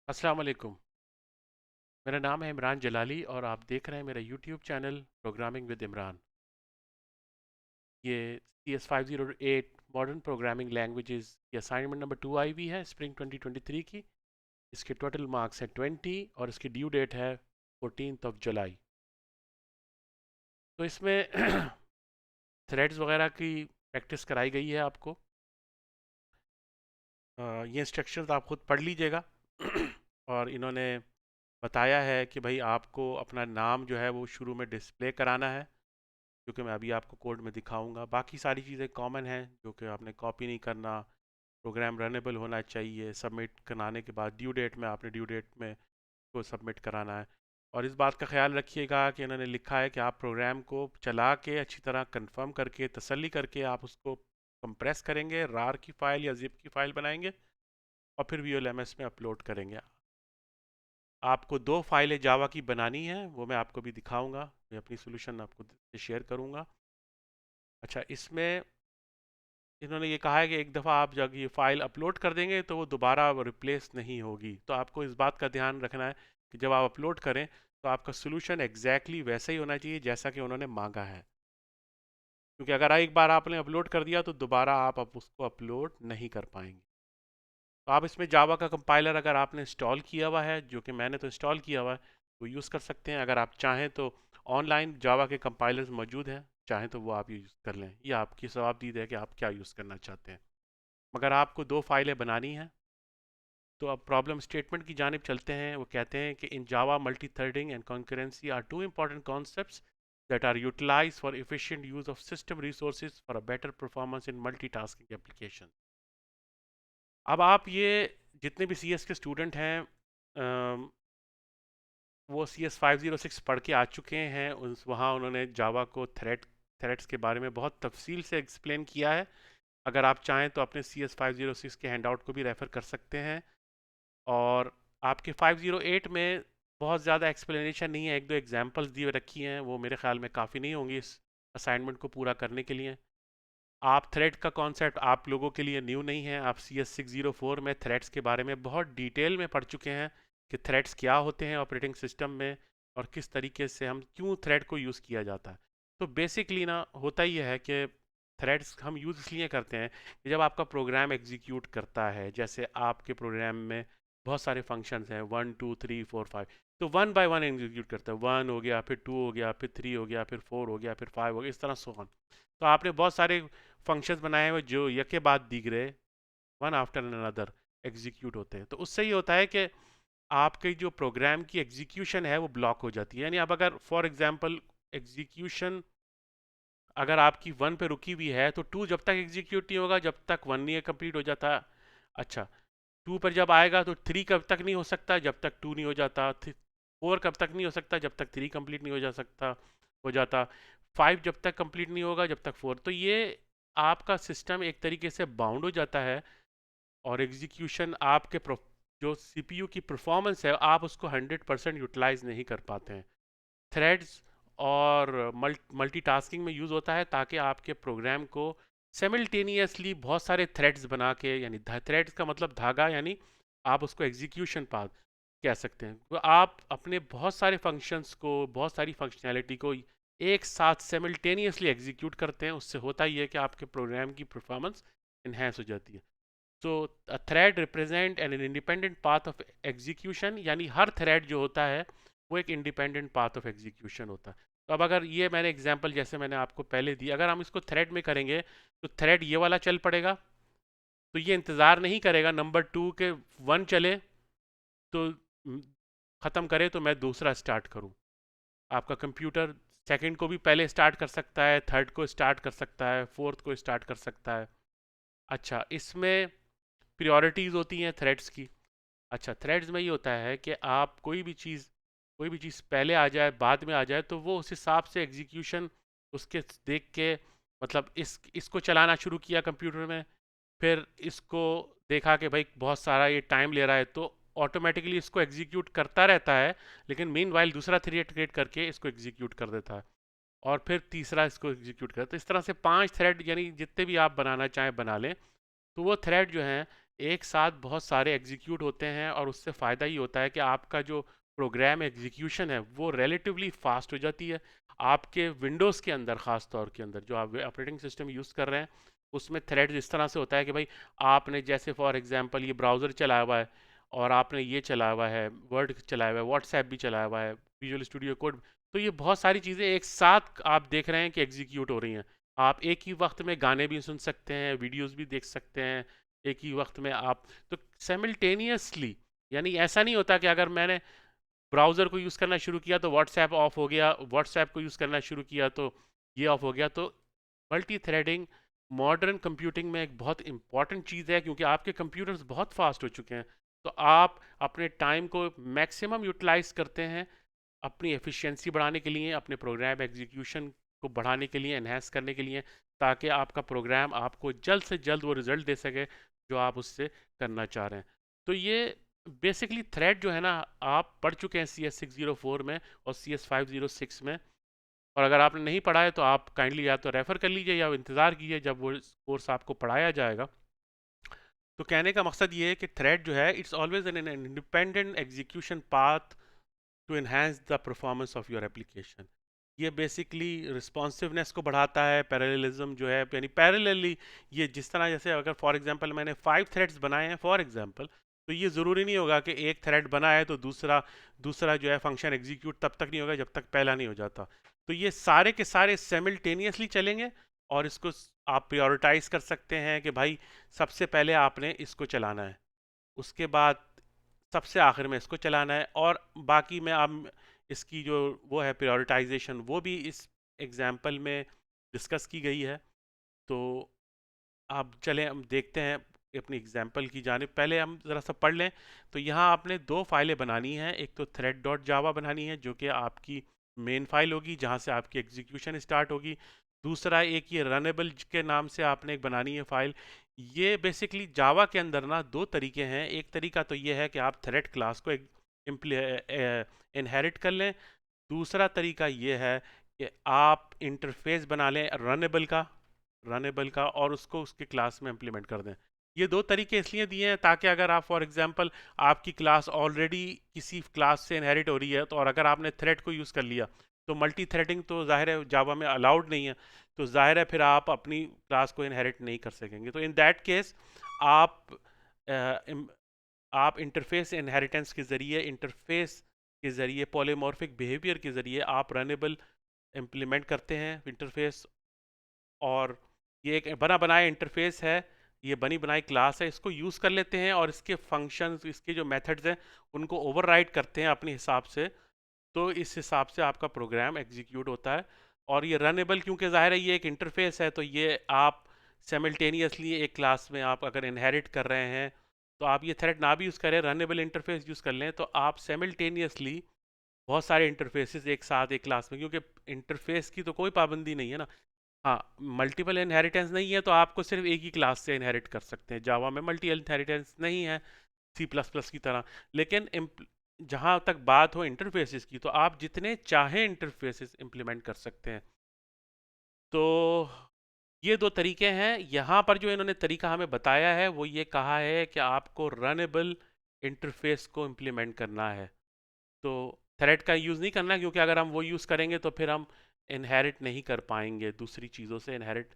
अस्सलाम वालेकुम। मेरा नाम है इमरान जलाली और आप देख रहे हैं मेरा YouTube channel programming with Imran. ये CS508 मॉडर्न प्रोग्रामिंग लैंग्वेजेस की असाइनमेंट नंबर 2 आई हुई है स्प्रिंग 2023 की। इसके टोटल मार्क्स हैं 20 और इसकी ड्यू डेट है 14 जुलाई। तो इसमें थ्रेड्स वगैरह की प्रैक्टिस कराई गई है आपको। ये इंस्ट्रक्शंस आप खुद पढ़ लीजिएगा। और इन्होंने बताया है कि भाई आपको अपना नाम जो है वो शुरू में डिस्प्ले कराना है, क्योंकि मैं अभी आपको कोड में दिखाऊंगा। बाकी सारी चीज़ें कॉमन हैं जो कि आपने कॉपी नहीं करना। प्रोग्राम रनेबल होना चाहिए। सबमिट कराने के बाद ड्यू डेट में आपने ड्यू डेट में को सबमिट कराना है। और इस बात का ख्याल रखिएगा कि इन्होंने लिखा है कि आप प्रोग्राम को चला के अच्छी तरह कंफर्म करके तसल्ली करके आप उसको कंप्रेस करेंगे, रार की फ़ाइल या जिप की फ़ाइल बनाएंगे और फिर VLMS में अपलोड करेंगे। आपको दो फाइलें जावा की बनानी है, वो मैं आपको भी दिखाऊंगा। मैं अपनी सोल्यूशन आपको शेयर करूंगा। अच्छा, इसमें इन्होंने ये कहा है कि एक दफ़ा आप जब ये फ़ाइल अपलोड कर देंगे तो वो दोबारा रिप्लेस नहीं होगी। तो आपको इस बात का ध्यान रखना है कि जब आप अपलोड करें तो आपका सोल्यूशन एग्जैक्टली वैसा ही होना चाहिए जैसा कि उन्होंने मांगा है। क्योंकि अगर एक बार आपने अपलोड कर दिया तो दोबारा आप उसको अपलोड नहीं कर पाएंगे। तो आप इसमें जावा का कंपाइलर अगर आपने इंस्टॉल किया हुआ है, जो कि मैंने तो इंस्टॉल किया हुआ है, तो यूज़ कर सकते हैं। अगर आप चाहें तो ऑनलाइन जावा के कंपाइलर्स मौजूद हैं, चाहें तो वो आप यूज़ कर लें। ये आपकी जवाबदीद है कि आप क्या यूज़ करना चाहते हैं। मगर आपको दो फाइलें बनानी हैं। तो अब प्रॉब्लम स्टेटमेंट की जानिब चलते हैं। वो कहते हैं कि in Java multithreading and concurrency are two important concepts that are utilized for efficient use of system resources for a better performance in multitasking application। अब आप ये जितने भी CS के स्टूडेंट हैं, वो CS506 पढ़ के आ चुके हैं। उस वहाँ उन्होंने जावा को थ्रेड्स के बारे में बहुत तफसील से एक्सप्लेन किया है। अगर आप चाहें तो अपने CS506 के हैंडआउट को भी रेफ़र कर सकते हैं। और आपके 508 में बहुत ज़्यादा एक्सप्लेनेशन नहीं है, एक दो एग्जांपल्स दिए रखी हैं, वो मेरे ख्याल में काफ़ी नहीं होंगी इस असाइनमेंट को पूरा करने के लिए। आप थ्रेड का कॉन्सेप्ट आप लोगों के लिए न्यू नहीं है। आप CS604 में थ्रेड्स के बारे में बहुत डिटेल में पढ़ चुके हैं कि थ्रेड्स क्या होते हैं ऑपरेटिंग सिस्टम में और किस तरीके से हम क्यों थ्रेड को यूज़ किया जाता है। तो बेसिकली ना होता ही है कि थ्रेड्स हम यूज़ इसलिए करते हैं कि जब आपका प्रोग्राम एग्जीक्यूट करता है, जैसे आपके प्रोग्राम में बहुत सारे फंक्शंस हैं, 1 2 3 4 5, तो वन बाय वन एग्जीक्यूट करता है। 1 हो गया, फिर 2 हो गया, फिर 3 हो गया, फिर 4 हो गया, फिर 5 हो गया, इस तरह सो ऑन। तो आपने बहुत सारे फंक्शंस बनाए हुए जो यके बाद दीगरे वन आफ्टर अनदर एग्जीक्यूट होते हैं। तो उससे ये होता है कि आपके जो प्रोग्राम की एग्जीक्यूशन है वो ब्लॉक हो जाती है। यानी अब अगर फॉर एग्जांपल एग्जीक्यूशन अगर आपकी 1 पे रुकी हुई है तो 2 जब तक एग्जीक्यूट नहीं होगा जब तक 1 नहीं कंप्लीट हो जाता। अच्छा, 2 पर जब आएगा तो 3 कब तक नहीं हो सकता जब तक 2 नहीं हो जाता। 4 कब तक नहीं हो सकता जब तक 3 कंप्लीट नहीं हो जाता। 5 जब तक कंप्लीट नहीं होगा जब तक 4। तो ये आपका सिस्टम एक तरीके से बाउंड हो जाता है और एग्जीक्यूशन आपके जो CPU की परफॉर्मेंस है आप उसको 100% यूटिलाइज नहीं कर पाते हैं। थ्रेड्स और मल्टीटास्किंग में यूज़ होता है ताकि आपके प्रोग्राम को सिमिल्टेनियसली बहुत सारे थ्रेड्स बना के, यानी थ्रेड्स का मतलब धागा, यानी आप उसको एग्जीक्यूशन पाथ कह सकते हैं। तो आप अपने बहुत सारे फंक्शंस को, बहुत सारी फंक्शनैलिटी को एक साथ सिमिल्टेनियसली एग्जीक्यूट करते हैं। उससे होता ही है कि आपके प्रोग्राम की परफॉर्मेंस इन्हेंस हो जाती है। So a thread represent an independent path of execution, यानी हर थ्रेड जो होता है वो एक इंडिपेंडेंट पाथ ऑफ एग्जीक्यूशन होता है। तो अब अगर ये मैंने एग्जांपल जैसे मैंने आपको पहले दी, अगर हम इसको थ्रेड में करेंगे तो थ्रेड ये वाला चल पड़ेगा। तो ये इंतज़ार नहीं करेगा नंबर 2 के 1 चले तो ख़त्म करे तो मैं दूसरा स्टार्ट करूँ। आपका कंप्यूटर सेकंड को भी पहले स्टार्ट कर सकता है, थर्ड को स्टार्ट कर सकता है, फोर्थ को स्टार्ट कर सकता है। अच्छा, इसमें प्रायोरिटीज़ होती हैं थ्रेड्स की। अच्छा, थ्रेड्स में ये होता है कि आप कोई भी चीज़ पहले आ जाए बाद में आ जाए तो वो उस हिसाब से एग्जीक्यूशन उसके देख के, मतलब इसको चलाना शुरू किया कंप्यूटर में, फिर इसको देखा कि भाई बहुत सारा ये टाइम ले रहा है तो ऑटोमेटिकली इसको एग्जीक्यूट करता रहता है, लेकिन मीन वाइल दूसरा थ्रेड क्रिएट करके इसको एग्जीक्यूट कर देता है और फिर तीसरा इसको एग्जीक्यूट करता है। तो इस तरह से 5 थ्रेड, यानी जितने भी आप बनाना चाहें बना लें। तो वो थ्रेड जो हैं एक साथ बहुत सारे एग्जीक्यूट होते हैं और उससे फ़ायदा ये होता है कि आपका जो प्रोग्राम एग्जीक्यूशन है वो रिलेटिवली फास्ट हो जाती है। आपके विंडोज़ के अंदर, ख़ास तौर के अंदर जो आप ऑपरेटिंग सिस्टम यूज़ कर रहे हैं, उसमें थ्रेड्स इस तरह से होता है कि भाई आपने जैसे फॉर एग्जांपल ये ब्राउज़र चलाया हुआ है और आपने ये चलाया हुआ है, वर्ड चलाया हुआ है, व्हाट्सएप भी चलाया हुआ है, विजुअल स्टूडियो कोड, तो ये बहुत सारी चीज़ें एक साथ आप देख रहे हैं कि एग्जीक्यूट हो रही हैं। आप एक ही वक्त में गाने भी सुन सकते हैं, वीडियोज़ भी देख सकते हैं, एक ही वक्त में आप, तो साइमल्टेनियसली, यानी ऐसा नहीं होता कि अगर मैंने ब्राउज़र को यूज़ करना शुरू किया तो व्हाट्सएप ऑफ हो गया, व्हाट्सएप को यूज़ करना शुरू किया तो ये ऑफ हो गया। तो मल्टी थ्रेडिंग मॉडर्न कंप्यूटिंग में एक बहुत इंपॉर्टेंट चीज़ है, क्योंकि आपके कंप्यूटर्स बहुत फास्ट हो चुके हैं। तो आप अपने टाइम को मैक्सिमम यूटिलाइज करते हैं अपनी एफिशिएंसी बढ़ाने के लिए, अपने प्रोग्राम एग्जीक्यूशन को बढ़ाने के लिए, एनहेंस करने के लिए, ताकि आपका प्रोग्राम आपको जल्द से जल्द वो रिज़ल्ट दे सके जो आप उससे करना चाह रहे हैं। तो ये बेसिकली थ्रेड जो है ना, आप पढ़ चुके हैं CS604 में और CS506 में, और अगर आपने नहीं पढ़ा है तो आप काइंडली या तो रेफ़र कर लीजिए या इंतज़ार कीजिए जब वो कोर्स आपको पढ़ाया जाएगा। तो कहने का मकसद ये है कि थ्रेड जो है, it's always an independent execution path to enhance the performance of your application. ये बेसिकली रिस्पॉन्सिवनेस को बढ़ाता है, पैरेललिज्म जो है, यानी पैरेलली, ये जिस तरह जैसे अगर फॉर एग्जांपल मैंने 5 थ्रेड्स बनाए हैं फॉर एग्जांपल, तो ये ज़रूरी नहीं होगा कि एक थ्रेड बना है तो दूसरा दूसरा जो है फंक्शन एग्जीक्यूट तब तक नहीं होगा जब तक पहला नहीं हो जाता। तो ये सारे के सारे साइमल्टेनियसली चलेंगे, और इसको आप प्रायोरिटाइज कर सकते हैं कि भाई सबसे पहले आपने इसको चलाना है, उसके बाद सबसे आखिर में इसको चलाना है, और बाकी में आप इसकी जो वो है प्रायोरिटाइजेशन, वो भी इस एग्जाम्पल में डिस्कस की गई है। तो आप चलें हम देखते हैं अपनी एग्जाम्पल की जानिब। पहले हम ज़रा सा पढ़ लें। तो यहाँ आपने दो फाइलें बनानी हैं, एक तो थ्रेड डॉट जावा बनानी है जो कि आपकी मेन फाइल होगी जहाँ से आपकी एग्जीक्यूशन स्टार्ट होगी। दूसरा एक ये रनेबल के नाम से आपने एक बनानी है फाइल। ये बेसिकली जावा के अंदर ना दो तरीके हैं। एक तरीका तो ये है कि आप थ्रेड क्लास को इनहेरिट कर लें। दूसरा तरीका ये है कि आप इंटरफेस बना लें रनेबल का और उसको उसके क्लास में इम्प्लीमेंट कर दें। ये दो तरीके इसलिए दिए हैं ताकि अगर आप फॉर एग्जांपल आपकी क्लास ऑलरेडी किसी क्लास से इनहेरिट हो रही है, तो और अगर आपने थ्रेड को यूज़ कर लिया तो मल्टी थ्रेडिंग तो ज़ाहिर है जावा में अलाउड नहीं है, तो ज़ाहिर है फिर आप अपनी क्लास को इनहेरिट नहीं कर सकेंगे। तो इन दैट केस आप आप इंटरफेस इनहेरिटेंस के ज़रिए, इंटरफेस के ज़रिए, पॉलीमॉर्फिक बिहेवियर के ज़रिए आप रनेबल इम्प्लीमेंट करते हैं इंटरफेस। और ये एक बना बनाया इंटरफेस है, ये बनी बनाई क्लास है, इसको यूज़ कर लेते हैं और इसके फंक्शंस, इसके जो मेथड्स हैं उनको ओवरराइड करते हैं अपने हिसाब से। तो इस हिसाब से आपका प्रोग्राम एग्जीक्यूट होता है। और ये रनेबल, क्योंकि ज़ाहिर है ये एक इंटरफेस है, तो ये आप साइमल्टेनियसली एक क्लास में आप अगर इनहेरिट कर रहे हैं, तो आप ये थ्रेड ना भी यूज़ करें, रनेबल इंटरफेस यूज़ कर लें, तो आप साइमल्टेनियसली बहुत सारे इंटरफेसेस एक साथ एक क्लास में, क्योंकि इंटरफेस की तो कोई पाबंदी नहीं है ना। हाँ, मल्टीपल इनहेरिटेंस नहीं है तो आपको सिर्फ एक ही क्लास से इनहेरिट कर सकते हैं। जावा में मल्टी इनहेरिटेंस नहीं है सी प्लस प्लस की तरह। लेकिन जहाँ तक बात हो इंटरफेसेस की, तो आप जितने चाहें इंटरफेसेस इंप्लीमेंट कर सकते हैं। तो ये दो तरीके हैं। यहाँ पर जो इन्होंने तरीका हमें बताया है वो ये कहा है कि आपको रनेबल इंटरफेस को इम्प्लीमेंट करना है। तो थ्रेड का यूज़ नहीं करना, क्योंकि अगर हम वो यूज़ करेंगे तो फिर हम इनहेरिट नहीं कर पाएंगे, दूसरी चीज़ों से इनहेरिट,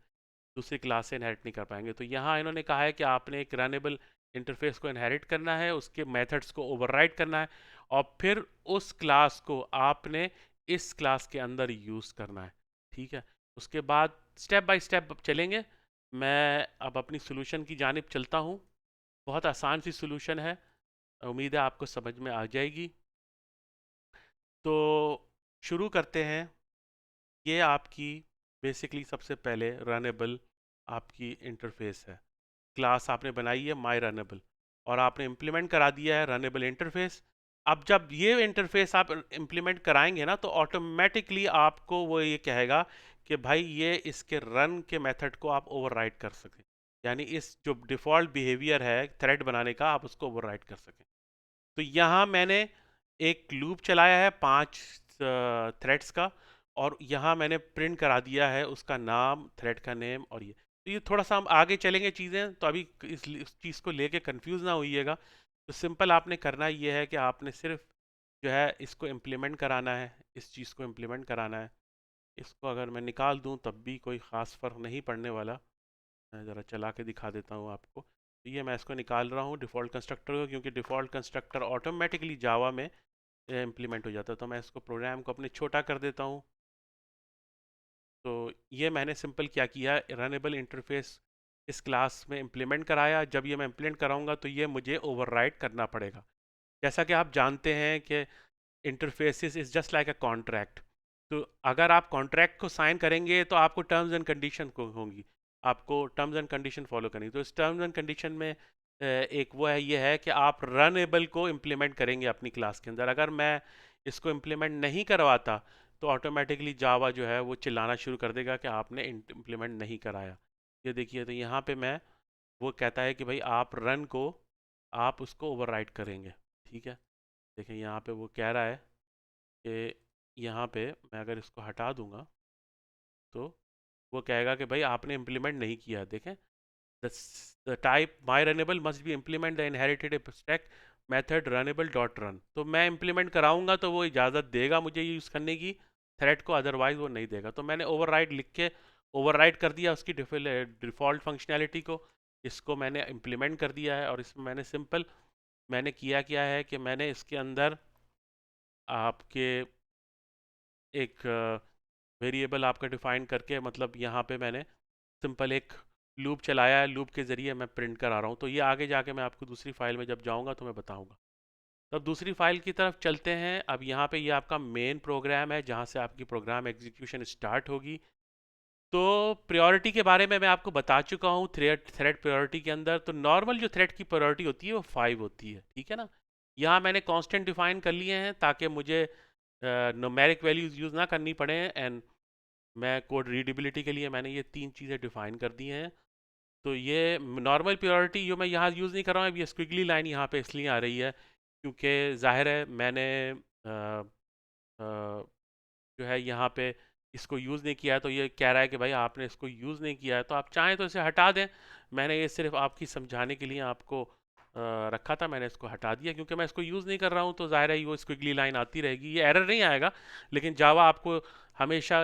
दूसरी क्लास से इनहेरिट नहीं कर पाएंगे। तो यहाँ इन्होंने कहा है कि आपने एक रनेबल इंटरफेस को इनहेरिट करना है, उसके मेथड्स को ओवरराइड करना है, और फिर उस क्लास को आपने इस क्लास के अंदर यूज़ करना है। ठीक है, उसके बाद स्टेप बाय स्टेप चलेंगे। मैं अब अपनी सोल्यूशन की जानिब चलता हूँ। बहुत आसान सी सोल्यूशन है, उम्मीद है आपको समझ में आ जाएगी। तो शुरू करते हैं। ये आपकी बेसिकली सबसे पहले रनेबल आपकी इंटरफेस है। क्लास आपने बनाई है माई रनेबल, और आपने इम्प्लीमेंट करा दिया है रनेबल इंटरफेस। अब जब ये इंटरफेस आप इम्प्लीमेंट कराएंगे ना, तो ऑटोमेटिकली आपको वो ये कहेगा कि भाई ये इसके रन के मेथड को आप ओवरराइड कर सकें, यानी इस जो डिफ़ॉल्ट बिहेवियर है थ्रेड बनाने का, आप उसको ओवरराइड कर सकें। तो यहाँ मैंने एक लूप चलाया है 5 थ्रेड्स का, और यहाँ मैंने प्रिंट करा दिया है उसका नाम, थ्रेड का नेम और ये। तो ये थोड़ा सा हम आगे चलेंगे चीज़ें, तो अभी इस चीज़ को लेके कंफ्यूज ना होइएगा। तो सिंपल आपने करना ये है कि आपने सिर्फ जो है इसको इम्प्लीमेंट कराना है, इस चीज़ को इम्प्लीमेंट कराना है। इसको अगर मैं निकाल दूं तब भी कोई ख़ास फ़र्क नहीं पड़ने वाला। मैं ज़रा चला के दिखा देता हूँ आपको। तो ये मैं इसको निकाल रहा हूँ डिफ़ॉल्ट कंस्ट्रक्टर को, क्योंकि डिफ़ॉल्ट कंस्ट्रक्टर ऑटोमेटिकली जावा में इम्प्लीमेंट हो जाता है। तो मैं इसको प्रोग्राम को अपने छोटा कर देता हूँ। तो ये मैंने सिंपल क्या किया, रनेबल इंटरफेस इस क्लास में इम्प्लीमेंट कराया। जब ये मैं इम्प्लीमेंट कराऊंगा तो ये मुझे ओवरराइड करना पड़ेगा। जैसा कि आप जानते हैं कि interfaces is just like a contract. तो अगर आप कॉन्ट्रैक्ट को साइन करेंगे तो आपको टर्म्स एंड कंडीशन को होंगी, आपको टर्म्स एंड कंडीशन फॉलो करनी। तो इस टर्म्स एंड कंडीशन में एक वो है, ये है कि आप रनेबल को इम्प्लीमेंट करेंगे अपनी क्लास के अंदर। अगर मैं इसको इम्प्लीमेंट नहीं करवाता तो ऑटोमेटिकली जावा जो है वो चिल्लाना शुरू कर देगा कि आपने इम्प्लीमेंट नहीं कराया। ये देखिए, तो यहाँ पे मैं वो कहता है कि भाई आप रन को आप उसको ओवरराइड करेंगे। ठीक है, देखें यहाँ पे वो कह रहा है कि यहाँ पे मैं अगर इसको हटा दूंगा तो वो कहेगा कि भाई आपने इम्प्लीमेंट नहीं किया। देखें, the type my runnable must be implement the inherited stack method runnable dot run. तो मैं इम्प्लीमेंट कराऊंगा तो वो इजाज़त देगा मुझे यूज़ करने की थ्रेड को, अदरवाइज वो नहीं देगा। तो मैंने ओवरराइड लिख के ओवरराइड कर दिया उसकी डिफ़ॉल्ट फंक्शनैलिटी को। इसको मैंने इम्प्लीमेंट कर दिया है, और इसमें मैंने सिंपल मैंने किया क्या है कि मैंने इसके अंदर आपके एक वेरिएबल आपका डिफाइन करके, मतलब यहाँ पे मैंने सिंपल एक लूप चलाया है, लूप के ज़रिए मैं प्रिंट करा रहा हूँ। तो ये आगे जाके मैं आपको दूसरी फाइल में जब जाऊँगा तो मैं बताऊँगा। तब दूसरी फाइल की तरफ चलते हैं। अब यहाँ पे ये आपका मेन प्रोग्राम है जहाँ से आपकी प्रोग्राम एग्जीक्यूशन स्टार्ट होगी। तो प्रायोरिटी के बारे में मैं आपको बता चुका हूँ। थ्रेड प्रायोरिटी के अंदर तो नॉर्मल जो थ्रेड की प्रायोरिटी होती है वो 5 होती है, ठीक है ना। यहाँ मैंने कांस्टेंट डिफाइन कर लिए हैं ताकि मुझे न्यूमेरिक वैल्यूज़ यूज़ ना करनी पड़े। एंड मैं कोड रीडेबिलिटी के लिए मैंने ये 3 चीज़ें डिफाइन कर दी हैं। तो ये नॉर्मल प्रायोरिटी जो मैं यहाँ यूज़ नहीं कर रहा हूँ, अब ये स्क्विगली लाइन यहाँ पे इसलिए आ रही है क्योंकि ज़ाहिर है मैंने जो है यहाँ पे इसको यूज़ नहीं किया है। तो ये कह रहा है कि भाई आपने इसको यूज़ नहीं किया है, तो आप चाहें तो इसे हटा दें। मैंने ये सिर्फ आपकी समझाने के लिए आपको रखा था, मैंने इसको हटा दिया क्योंकि मैं इसको यूज़ नहीं कर रहा हूँ। तो ज़ाहिर है वो स्क्विगली लाइन आती रहेगी, ये एरर नहीं आएगा। लेकिन जावा आपको हमेशा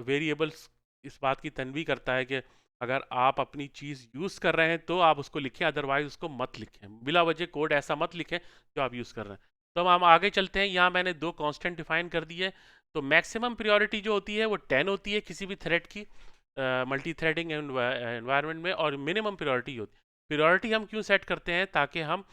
वेरिएबल्स इस बात की तनबीह करता है कि अगर आप अपनी चीज़ यूज़ कर रहे हैं तो आप उसको लिखें, अदरवाइज़ उसको मत लिखें। बिला वजह कोड ऐसा मत लिखें जो आप यूज़ कर रहे हैं। तो हम आगे चलते हैं। यहाँ मैंने 2 कांस्टेंट डिफाइन कर दिए। तो मैक्सिमम प्रायोरिटी जो होती है वो 10 होती है किसी भी थ्रेड की मल्टी थ्रेडिंग एनवायरनमेंट में, और मिनिमम प्रायोरिटी होती है। प्रायोरिटी हम क्यों सेट करते हैं? ताकि हम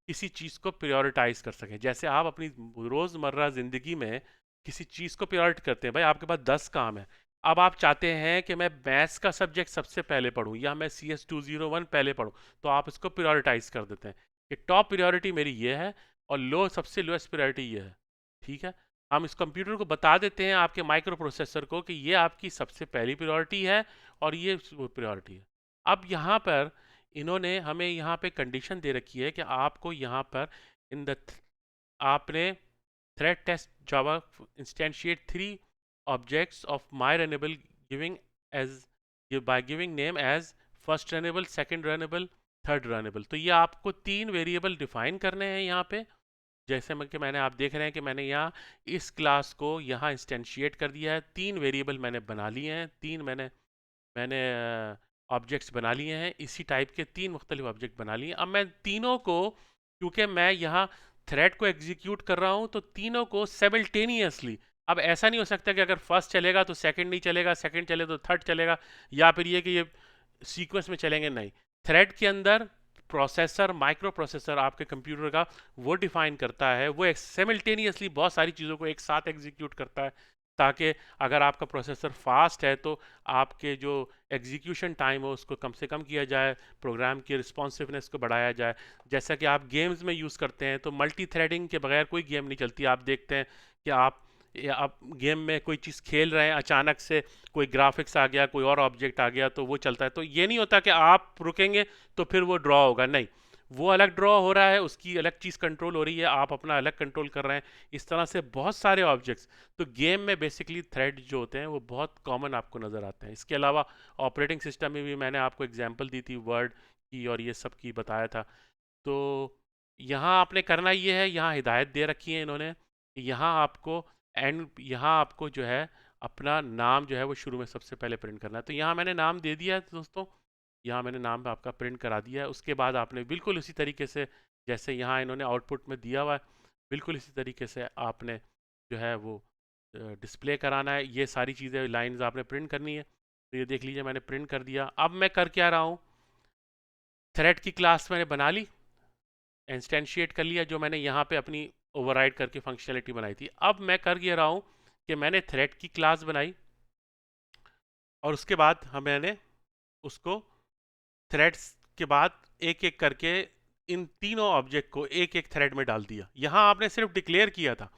किसी चीज़ को प्रायोरिटाइज कर सकें। जैसे आप अपनी रोज़मर्रा ज़िंदगी में किसी चीज़ को प्रायोरिटी करते हैं, भाई आपके पास 10 काम है। अब आप चाहते हैं कि मैं मैथ्स का सब्जेक्ट सबसे पहले पढूं या मैं CS 201 पहले पढूं, तो आप इसको प्रायोरिटाइज कर देते हैं कि टॉप प्रायोरिटी मेरी ये है और सबसे लोएस्ट प्रायोरिटी ये है। ठीक है, हम इस कंप्यूटर को बता देते हैं, आपके माइक्रो प्रोसेसर को, कि ये आपकी सबसे पहली प्रायोरिटी है और ये प्रायोरिटी है। अब यहाँ पर इन्होंने हमें यहाँ पे कंडीशन दे रखी है कि आपको यहाँ पर इन द आपने thread test Java instantiate 3 objects of my runnable giving as by giving name as first runnable, second runnable, third runnable। तो ये आपको 3 वेरिएबल डिफाइन करने हैं यहाँ पे। जैसे कि मैंने आप देख रहे हैं कि मैंने यहाँ इस क्लास को यहाँ इंस्टेंशिएट कर दिया है। 3 वेरिएबल मैंने बना लिए हैं, 3 मैंने मैंने ऑब्जेक्ट्स बना लिए हैं। इसी टाइप के 3 मुख्तलिफ ऑब्जेक्ट बना लिए। अब मैं तीनों को, क्योंकि मैं यहाँ थ्रेड को एग्जीक्यूट कर रहा हूँ, तो तीनों को साइमल्टेनियसली, अब ऐसा नहीं हो सकता कि अगर फर्स्ट चलेगा तो सेकंड नहीं चलेगा, सेकंड चले तो थर्ड चलेगा, या फिर ये कि ये सीक्वेंस में चलेंगे, नहीं। थ्रेड के अंदर प्रोसेसर, माइक्रो प्रोसेसर आपके कंप्यूटर का, वो डिफाइन करता है, वो एक साइमल्टेनियसली बहुत सारी चीज़ों को एक साथ एग्जीक्यूट करता है, ताकि अगर आपका प्रोसेसर फास्ट है तो आपके जो एग्जीक्यूशन टाइम हो उसको कम से कम किया जाए, प्रोग्राम की रिस्पॉन्सिवनेस को बढ़ाया जाए। जैसा कि आप गेम्स में यूज़ करते हैं, तो मल्टी थ्रेडिंग के बगैर कोई गेम नहीं चलती। आप देखते हैं कि आप गेम में कोई चीज़ खेल रहे हैं, अचानक से कोई ग्राफिक्स आ गया, कोई और ऑब्जेक्ट आ गया, तो वो चलता है। तो ये नहीं होता कि आप रुकेंगे तो फिर वो ड्रॉ होगा, नहीं। वो अलग ड्रॉ हो रहा है, उसकी अलग चीज़ कंट्रोल हो रही है, आप अपना अलग कंट्रोल कर रहे हैं। इस तरह से बहुत सारे ऑब्जेक्ट्स। तो गेम में बेसिकली थ्रेड जो होते हैं वो बहुत कॉमन आपको नज़र आते हैं। इसके अलावा ऑपरेटिंग सिस्टम में भी मैंने आपको एग्जांपल दी थी वर्ड की और ये सब की बताया था। तो यहाँ आपने करना ये है, यहाँ हिदायत दे रखी है इन्होंने, यहाँ आपको यहाँ आपको जो है अपना नाम जो है वो शुरू में सबसे पहले प्रिंट करना है। तो यहाँ मैंने नाम दे दिया है दोस्तों, यहाँ मैंने नाम आपका प्रिंट करा दिया है। उसके बाद आपने बिल्कुल उसी तरीके से, जैसे यहाँ इन्होंने आउटपुट में दिया हुआ है, बिल्कुल इसी तरीके से आपने जो है वो डिस्प्ले कराना है। ये सारी चीज़ें लाइंस आपने प्रिंट करनी है। तो ये देख लीजिए मैंने प्रिंट कर दिया। अब मैं कर क्या रहा हूँ, थ्रेड की क्लास मैंने बना ली, इंस्टेंशिएट कर लिया, जो मैंने यहाँ पे अपनी ओवरराइड करके फंक्शनलिटी बनाई थी। अब मैं कर ये रहा हूँ कि मैंने थ्रेड की क्लास बनाई और उसके बाद मैंने उसको थ्रेड्स के बाद एक एक करके इन तीनों ऑब्जेक्ट को एक एक थ्रेड में डाल दिया। यहाँ आपने सिर्फ डिक्लेयर किया था,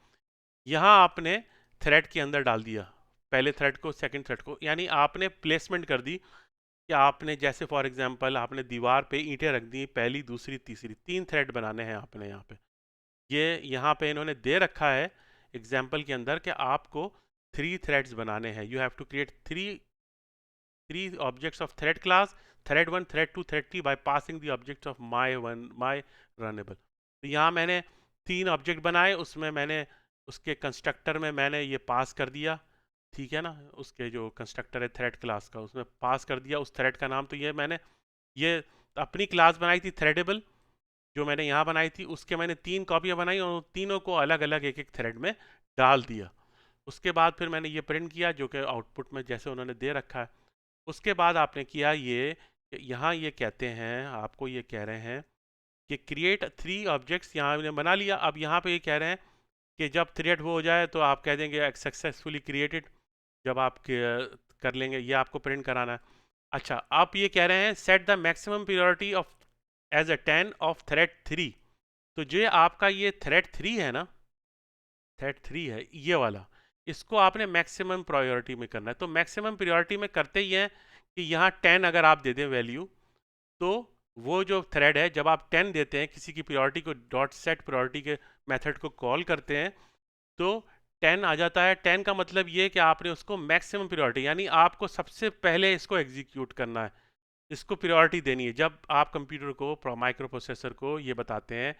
यहाँ आपने थ्रेड के अंदर डाल दिया, पहले थ्रेड को सेकंड थ्रेड को, यानी आपने प्लेसमेंट कर दी कि आपने जैसे फॉर एग्जांपल आपने दीवार पे ईंटें रख दी, पहली दूसरी तीसरी, 3 थ्रेड बनाने हैं आपने यहाँ पे। ये यहाँ पे इन्होंने दे रखा है एग्जाम्पल के अंदर कि आपको 3 थ्रेड्स बनाने हैं। You have to create three objects of thread class, thread 1, thread 2, thread 3 by passing the objects of my runnable. तो यहाँ मैंने 3 ऑब्जेक्ट बनाए, उसमें मैंने उसके कंस्ट्रक्टर में मैंने ये पास कर दिया, ठीक है ना, उसके जो कंस्ट्रक्टर है थ्रेड क्लास का उसमें पास कर दिया उस थ्रेड का नाम। तो ये अपनी क्लास बनाई थी थ्रेडेबल, जो मैंने यहाँ बनाई थी, उसके मैंने 3 कॉपियाँ बनाई और तीनों को अलग अलग एक एक थ्रेड में डाल दिया। उसके बाद फिर मैंने ये प्रिंट किया जो कि आउटपुट में जैसे उन्होंने दे रखा है। उसके बाद आपने किया ये, यहाँ ये कहते हैं, आपको ये कह रहे हैं कि क्रिएट 3 ऑब्जेक्ट्स, यहाँ हमने बना लिया। अब यहाँ पे ये कह रहे हैं कि जब थ्रेड वो हो जाए तो आप कह देंगे सक्सेसफुली क्रिएटेड, जब आप कर लेंगे, ये आपको प्रिंट कराना है। अच्छा, आप ये कह रहे हैं set the maximum priority of as a 10 of thread 3। तो जो आपका ये थ्रेड 3 है ना, थ्रेड 3 है ये वाला, इसको आपने मैक्सिमम प्रायोरिटी में करना है। तो मैक्सिमम प्रायोरिटी में करते ही हैं कि यहाँ 10 अगर आप दे दें वैल्यू, तो वो जो थ्रेड है, जब आप 10 देते हैं किसी की प्रायोरिटी को, डॉट सेट प्रायोरिटी के मेथड को कॉल करते हैं, तो 10 आ जाता है। 10 का मतलब ये कि आपने उसको मैक्सिमम प्रायोरिटी, यानी आपको सबसे पहले इसको एग्जीक्यूट करना है, इसको प्रायोरिटी देनी है। जब आप कंप्यूटर को, माइक्रो प्रोसेसर को ये बताते हैं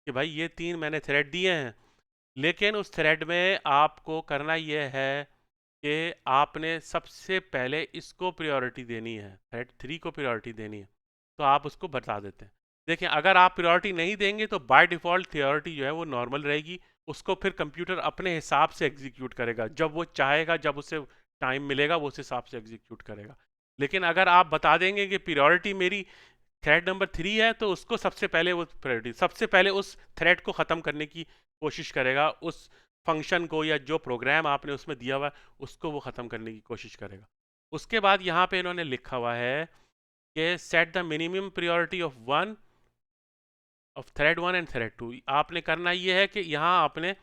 कि भाई ये 3 मैंने थ्रेड दिए हैं, लेकिन उस थ्रेड में आपको करना यह है कि आपने सबसे पहले इसको प्रायोरिटी देनी है, थ्रेड 3 को प्रायोरिटी देनी है, तो आप उसको बता देते हैं। देखिए, अगर आप प्रायोरिटी नहीं देंगे तो बाय डिफ़ॉल्ट प्रायोरिटी जो है वो नॉर्मल रहेगी, उसको फिर कंप्यूटर अपने हिसाब से एग्जीक्यूट करेगा, जब वो चाहेगा, जब उसे टाइम मिलेगा वो उस हिसाब से एग्जीक्यूट करेगा। लेकिन अगर आप बता देंगे कि प्रायोरिटी मेरी थ्रेड नंबर 3 है, तो उसको सबसे पहले वो प्रायोरिटी, सबसे पहले उस थ्रेड को ख़त्म करने की कोशिश करेगा, उस फंक्शन को या जो प्रोग्राम आपने उसमें दिया हुआ है उसको वो ख़त्म करने की कोशिश करेगा। उसके बाद यहाँ पे इन्होंने लिखा हुआ है कि set the minimum priority of one of thread 1 and thread 2। आपने करना ये है कि यहाँ आपने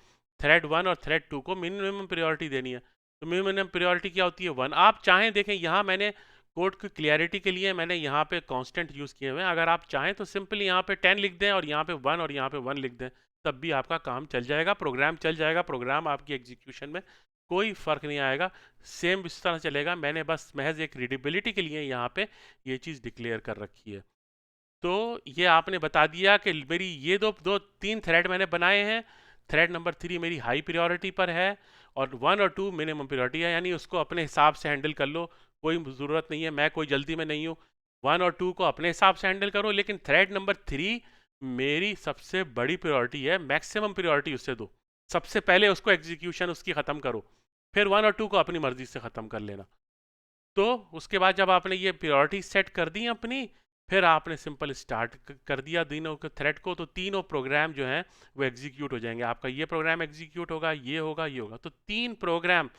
थ्रेड 1 और थ्रेड 2 को मिनिमम प्रायोरिटी देनी है। तो मिनिमम प्रायोरिटी क्या होती है? 1। आप चाहें, देखें यहाँ मैंने कोड की क्लियरिटी के लिए मैंने यहाँ पे कांस्टेंट यूज़ किए हुए हैं। अगर आप चाहें तो सिंपली यहाँ पे 10 लिख दें और यहाँ पे 1 और यहाँ पे 1 लिख दें, तब भी आपका काम चल जाएगा, प्रोग्राम चल जाएगा, प्रोग्राम आपकी एग्जीक्यूशन में कोई फ़र्क नहीं आएगा, सेम इस तरह चलेगा। मैंने बस महज एक रीडेबिलिटी के लिए यहाँ पे ये चीज़ डिक्लेयर कर रखी है। तो ये आपने बता दिया कि मेरी ये दो 3 थ्रेड मैंने बनाए हैं, थ्रेड नंबर 3 मेरी हाई प्रायोरिटी पर है और 1 और 2 मिनिमम प्रायोरिटी है, यानी उसको अपने हिसाब से हैंडल कर लो, कोई ज़रूरत नहीं है, मैं कोई जल्दी में नहीं हूँ। 1 और 2 को अपने हिसाब से हैंडल करो, लेकिन थ्रेड नंबर 3 मेरी सबसे बड़ी प्रायोरिटी है, मैक्सिमम प्रायोरिटी उससे दो, सबसे पहले उसको एग्जीक्यूशन उसकी ख़त्म करो, फिर 1 और 2 को अपनी मर्जी से ख़त्म कर लेना। तो उसके बाद जब आपने ये प्रायोरिटी सेट कर दी अपनी, फिर आपने सिंपल स्टार्ट कर दिया तीनों के थ्रेड को, तो तीनों प्रोग्राम जो हैं वो एग्जीक्यूट हो जाएंगे। आपका ये प्रोग्राम एग्जीक्यूट होगा, ये होगा, ये होगा, तो 3 प्रोग्राम,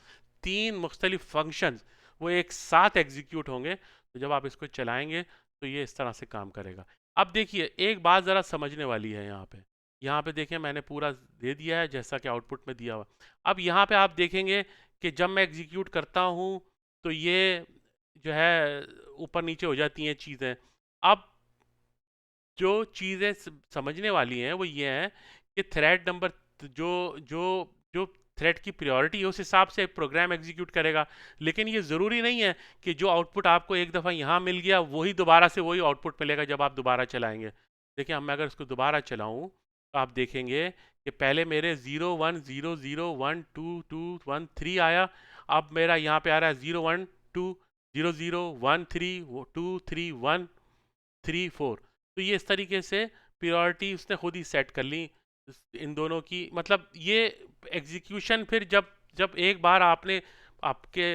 3 मुख्तलिफ फंक्शंस वो एक साथ एग्जीक्यूट होंगे। तो जब आप इसको चलाएंगे तो ये इस तरह से काम करेगा। अब देखिए, एक बात ज़रा समझने वाली है यहाँ पे देखिए मैंने पूरा दे दिया है जैसा कि आउटपुट में दिया हुआ। अब यहाँ पे आप देखेंगे कि जब मैं एग्जीक्यूट करता हूँ तो ये जो है ऊपर नीचे हो जाती हैं चीज़ें। अब जो चीज़ें समझने वाली हैं वो ये हैं कि थ्रेड नंबर जो जो जो थ्रेड की प्रायोरिटी है उस हिसाब से प्रोग्राम एग्जीक्यूट करेगा। लेकिन ये ज़रूरी नहीं है कि जो आउटपुट आपको एक दफ़ा यहाँ मिल गया वही दोबारा से वही आउटपुट मिलेगा जब आप दोबारा चलाएंगे। देखिए मैं अगर इसको दोबारा चलाऊँ तो आप देखेंगे कि पहले मेरे 0 1 0 0 1 2 2 1 3 आया। अब मेरा यहाँ पे आ रहा है 0 1 2 0 0 1 3 2 3 1 3 4। तो ये इस तरीके से प्रायोरिटी उसने खुद ही सेट कर ली इन दोनों की। मतलब ये एग्जीक्यूशन फिर जब जब एक बार आपने आपके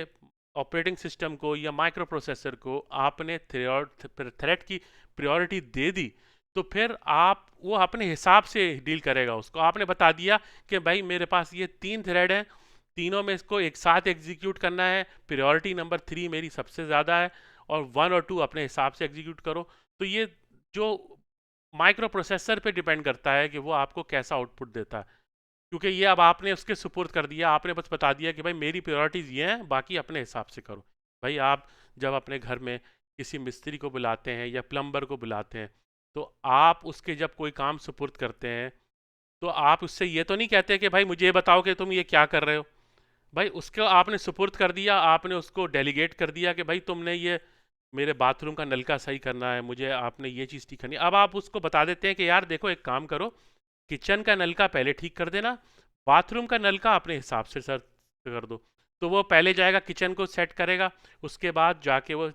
ऑपरेटिंग सिस्टम को या माइक्रो प्रोसेसर को आपने थ्रेड की प्रायोरिटी दे दी तो फिर आप वो अपने हिसाब से डील करेगा। उसको आपने बता दिया कि भाई मेरे पास ये 3 थ्रेड हैं, तीनों में इसको एक साथ एग्जीक्यूट करना है, प्रायोरिटी नंबर 3 मेरी सबसे ज़्यादा है और 1 और 2 अपने हिसाब से एग्जीक्यूट करो। तो ये जो माइक्रो प्रोसेसर पे डिपेंड करता है कि वो आपको कैसा आउटपुट देता है, क्योंकि ये अब आपने उसके सुपुर्द कर दिया। आपने बस बता दिया कि भाई मेरी प्रायोरिटीज़ ये हैं, बाकी अपने हिसाब से करो। भाई आप जब अपने घर में किसी मिस्त्री को बुलाते हैं या प्लम्बर को बुलाते हैं तो आप उसके जब कोई काम सुपुर्द करते हैं तो आप उससे ये तो नहीं कहते कि भाई मुझे ये बताओ कि तुम ये क्या कर रहे हो। भाई उसको आपने सुपुर्द कर दिया, आपने उसको डेलीगेट कर दिया कि भाई तुमने ये मेरे बाथरूम का नलका सही करना है, मुझे आपने ये चीज़ ठीक करनी है। अब आप उसको बता देते हैं कि यार देखो एक काम करो, किचन का नलका पहले ठीक कर देना, बाथरूम का नलका अपने हिसाब से सर कर दो। तो वो पहले जाएगा किचन को सेट करेगा, उसके बाद जाके वो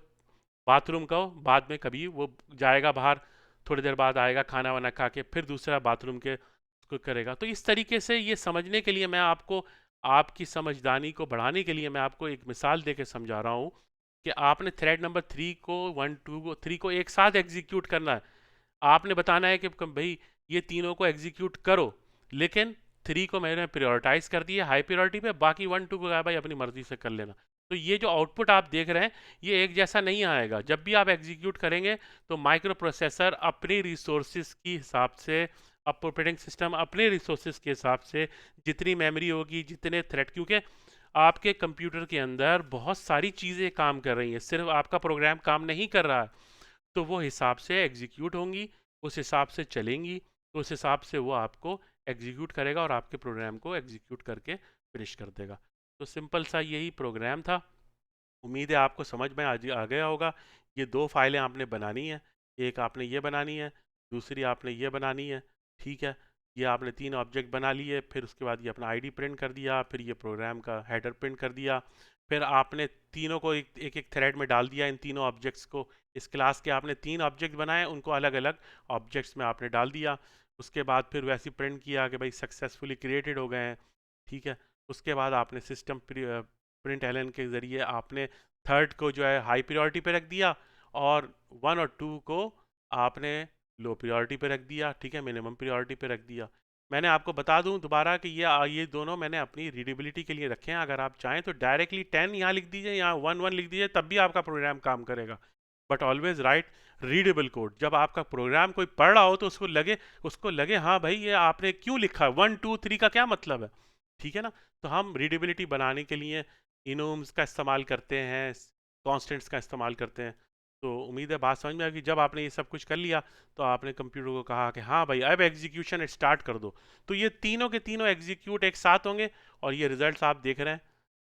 बाथरूम का बाद में कभी वो जाएगा बाहर, थोड़ी देर बाद आएगा खाना वाना खा के फिर दूसरा बाथरूम के उसको करेगा। तो इस तरीके से ये समझने के लिए मैं आपको आपकी समझदारी को बढ़ाने के लिए मैं आपको एक मिसाल दे के समझा रहा हूँ कि आपने थ्रेड नंबर 3 को 1 2 3 को एक साथ एग्जीक्यूट करना है। आपने बताना है कि भाई ये तीनों को एग्जीक्यूट करो, लेकिन 3 को मैंने प्रायोरिटाइज कर दिया हाई प्रायोरिटी पे, बाकी 1 2 को भाई अपनी मर्जी से कर लेना। तो ये जो आउटपुट आप देख रहे हैं ये एक जैसा नहीं आएगा। जब भी आप एग्जीक्यूट करेंगे तो माइक्रो प्रोसेसर अपने रिसोर्सेज के हिसाब से, ऑपरेटिंग सिस्टम अपने रिसोर्सेज के हिसाब से जितनी मेमोरी होगी, जितने थ्रेड, क्योंकि आपके कंप्यूटर के अंदर बहुत सारी चीज़ें काम कर रही हैं, सिर्फ आपका प्रोग्राम काम नहीं कर रहा है, तो वो हिसाब से एग्जीक्यूट होंगी, उस हिसाब से चलेंगी, तो उस हिसाब से वो आपको एग्जीक्यूट करेगा और आपके प्रोग्राम को एग्जीक्यूट करके फिनिश कर देगा। तो सिंपल सा यही प्रोग्राम था। उम्मीद है आपको समझ में आ गया होगा। ये 2 फाइलें आपने बनानी है, एक आपने ये बनानी है, दूसरी आपने ये बनानी है, ठीक है। ये आपने 3 ऑब्जेक्ट बना लिए, फिर उसके बाद ये अपना आईडी प्रिंट कर दिया, फिर ये प्रोग्राम का हेडर प्रिंट कर दिया, फिर आपने तीनों को एक एक थ्रेड में डाल दिया। इन तीनों ऑब्जेक्ट्स को, इस क्लास के आपने 3 ऑब्जेक्ट बनाए, उनको अलग अलग ऑब्जेक्ट्स में आपने डाल दिया। उसके बाद फिर वैसे प्रिंट किया कि भाई सक्सेसफुली क्रिएटेड हो गए हैं, ठीक है। उसके बाद आपने सिस्टम प्रिंट एलन के ज़रिए आपने थर्ड को जो है हाई प्रायोरिटी पे रख दिया और 1 और 2 को आपने लो प्रायोरिटी पे रख दिया, ठीक है, मिनिमम प्रायोरिटी पे रख दिया। मैंने आपको बता दूं दोबारा कि ये दोनों मैंने अपनी रीडेबिलिटी के लिए रखे हैं। अगर आप चाहें तो डायरेक्टली 10 यहाँ लिख दीजिए, यहाँ 1 1 लिख दीजिए, तब भी आपका प्रोग्राम काम करेगा। But always right readable code. जब आपका प्रोग्राम कोई पढ़ रहा हो तो उसको लगे हाँ भाई ये आपने क्यों लिखा, 1 2 3 का क्या मतलब है, ठीक है ना। तो हम रीडेबिलिटी बनाने के लिए इनोम्स का इस्तेमाल करते हैं, कॉन्स्टेंट्स का इस्तेमाल करते हैं। तो उम्मीद है बात समझ में आ गई। जब आपने ये सब कुछ कर लिया तो आपने कंप्यूटर को कहा कि हाँ भाई अब एग्जीक्यूशन स्टार्ट कर दो। तो ये तीनों के तीनों एग्जीक्यूट एक साथ होंगे और ये रिजल्ट्स आप देख रहे हैं।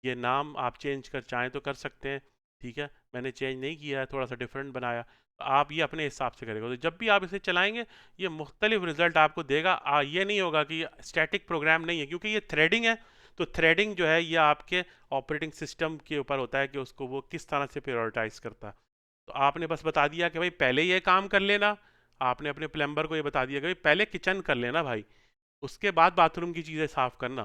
ये नाम आप चेंज कर चाहें तो कर सकते हैं, ठीक है। मैंने चेंज नहीं किया है, थोड़ा सा डिफरेंट बनाया। तो आप ये अपने हिसाब से करेगा, तो जब भी आप इसे चलाएंगे ये मुख्तलिफ रिजल्ट आपको देगा। ये नहीं होगा कि स्टैटिक प्रोग्राम नहीं है, क्योंकि ये थ्रेडिंग है। तो थ्रेडिंग जो है ये आपके ऑपरेटिंग सिस्टम के ऊपर होता है कि उसको वो किस तरह से प्रायोरिटाइज करता है। तो आपने बस बता दिया कि भाई पहले ये काम कर लेना, आपने अपने प्लम्बर को ये बता दिया कि भाई पहले किचन कर लेना भाई, उसके बाद बाथरूम की चीज़ें साफ़ करना,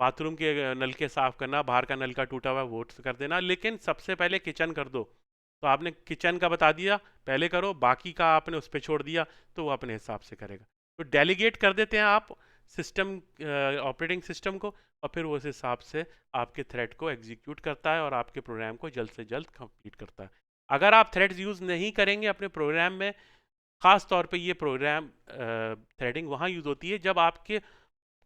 बाथरूम के नलके साफ़ करना, बाहर का नलका टूटा हुआ है वो कर देना, लेकिन सबसे पहले किचन कर दो। तो आपने किचन का बता दिया पहले करो, बाकी का आपने उस पर छोड़ दिया, तो वो अपने हिसाब से करेगा। तो डेलीगेट कर देते हैं आप सिस्टम, ऑपरेटिंग सिस्टम को, और फिर वो उस हिसाब से आपके थ्रेड को एग्जीक्यूट करता है और आपके प्रोग्राम को जल्द से जल्द कंप्लीट करता है। अगर आप थ्रेड्स यूज़ नहीं करेंगे अपने प्रोग्राम में, ख़ास तौर पे ये प्रोग्राम थ्रेडिंग वहाँ यूज़ होती है जब आपके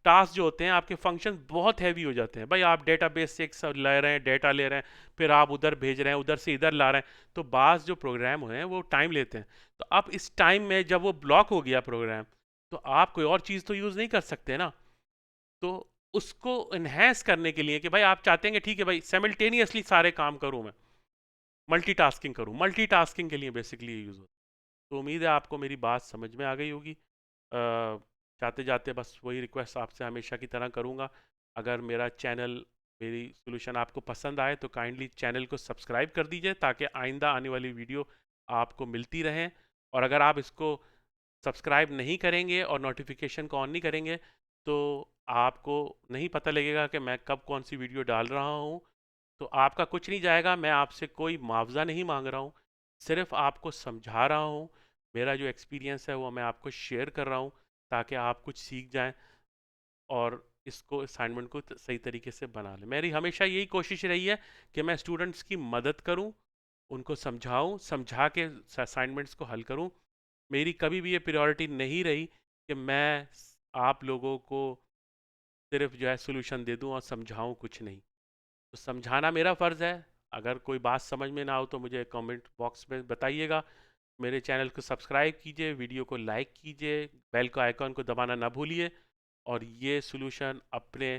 टास्क जो होते हैं आपके फंक्शन बहुत हैवी हो जाते हैं भाई। आप डेटाबेस से एक सब ले रहे हैं, डेटा ले रहे हैं, फिर आप उधर भेज रहे हैं, उधर से इधर ला रहे हैं, तो बाज़ जो प्रोग्राम हैं वो टाइम लेते हैं। तो आप इस टाइम में जब वो ब्लॉक हो गया प्रोग्राम, तो आप कोई और चीज़ तो यूज़ नहीं कर सकते ना। तो उसको इन्हेंस करने के लिए कि भाई आप चाहते हैं कि ठीक है भाई साइमल्टेनियसली सारे काम करूँ मैं, मल्टीटास्किंग करूँ, मल्टीटास्किंग के लिए बेसिकली ये यूज़ होता है। तो उम्मीद है आपको मेरी बात समझ में आ गई होगी। जाते जाते बस वही रिक्वेस्ट आपसे हमेशा की तरह करूँगा, अगर मेरा चैनल, मेरी सोल्यूशन आपको पसंद आए तो काइंडली चैनल को सब्सक्राइब कर दीजिए, ताकि आइंदा आने वाली वीडियो आपको मिलती रहें। और अगर आप इसको सब्सक्राइब नहीं करेंगे और नोटिफिकेशन को ऑन नहीं करेंगे, तो आपको नहीं पता लगेगा कि मैं कब कौन सी वीडियो डाल रहा हूँ। तो आपका कुछ नहीं जाएगा, मैं आपसे कोई मुआवजा नहीं मांग रहा हूँ, सिर्फ आपको समझा रहा हूँ। मेरा जो एक्सपीरियंस है वो मैं आपको शेयर कर रहा हूँ, ताकि आप कुछ सीख जाएं और इसको असाइनमेंट को सही तरीके से बना लें। मेरी हमेशा यही कोशिश रही है कि मैं स्टूडेंट्स की मदद करूं, उनको समझाऊं, समझा के असाइनमेंट्स को हल करूं। मेरी कभी भी ये प्रायोरिटी नहीं रही कि मैं आप लोगों को सिर्फ जो है सोल्यूशन दे दूं और समझाऊं कुछ नहीं। तो समझाना मेरा फ़र्ज़ है। अगर कोई बात समझ में ना हो तो मुझे कमेंट बॉक्स में बताइएगा। मेरे चैनल को सब्सक्राइब कीजिए, वीडियो को लाइक कीजिए, बेल का आइकॉन को दबाना ना भूलिए, और ये सॉल्यूशन अपने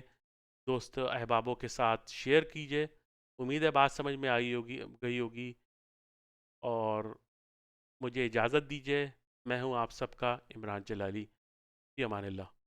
दोस्तों अहबाबों के साथ शेयर कीजिए। उम्मीद है बात समझ में आई होगी, गई होगी। और मुझे इजाज़त दीजिए। मैं हूँ आप सबका इमरान जलाली। फ़ी अमान अल्लाह।